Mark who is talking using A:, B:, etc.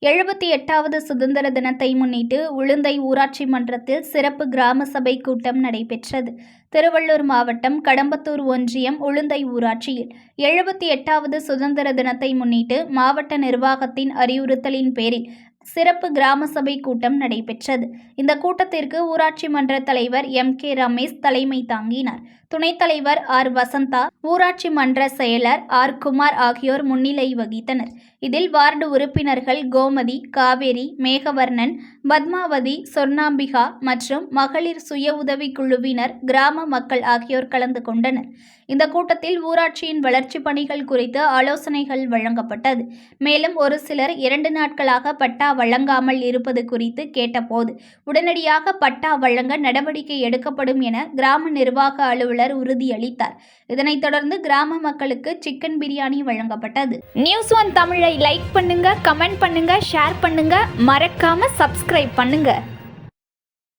A: 78வது சுதந்திர தினத்தை முன்னிட்டு உளுந்தை ஊராட்சி மன்றத்தில் சிறப்பு கிராம சபை கூட்டம் நடைபெற்றது. திருவள்ளூர் மாவட்டம் கடம்பத்தூர் ஒன்றியம் உளுந்தை ஊராட்சியில் 78வது சுதந்திர தினத்தை முன்னிட்டு மாவட்ட நிர்வாகத்தின் அறிவுறுத்தலின் பேரில் சிறப்பு கிராம சபை கூட்டம் நடைபெற்றது. இந்த கூட்டத்திற்கு ஊராட்சி மன்ற தலைவர் M.K. ரமேஷ் தலைமை தாங்கினார். துணைத் தலைவர் R. வசந்தா, ஊராட்சி மன்ற செயலர் R. குமார் ஆகியோர் முன்னிலை வகித்தனர். இதில் வார்டு உறுப்பினர்கள் கோமதி, காவேரி, மேகவர்ணன், பத்மாவதி, சொர்ணாம்பிகா மற்றும் மகளிர் சுய உதவி குழுவினர், கிராம மக்கள் ஆகியோர் கலந்து கொண்டனர். இந்த கூட்டத்தில் ஊராட்சியின் வளர்ச்சி பணிகள் குறித்து ஆலோசனைகள் வழங்கப்பட்டது. மேலும் ஒரு சிலர் 2 நாட்களாக பட்டா வழங்காமல் இருப்பது குறித்து கேட்டபோது உடனடியாக பட்டா வழங்க நடவடிக்கை எடுக்கப்படும் என கிராம நிர்வாக அலுவலர் உறுதியளித்தார். இதனைத் தொடர்ந்து கிராம மக்களுக்கு சிக்கன் பிரியாணி வழங்கப்பட்டது. News1 தமிழை லைக் பண்ணுங்க, கமெண்ட் பண்ணுங்க, ஷேர் பண்ணுங்க, மறக்காம சப்ஸ்கிரைப் பண்ணுங்க.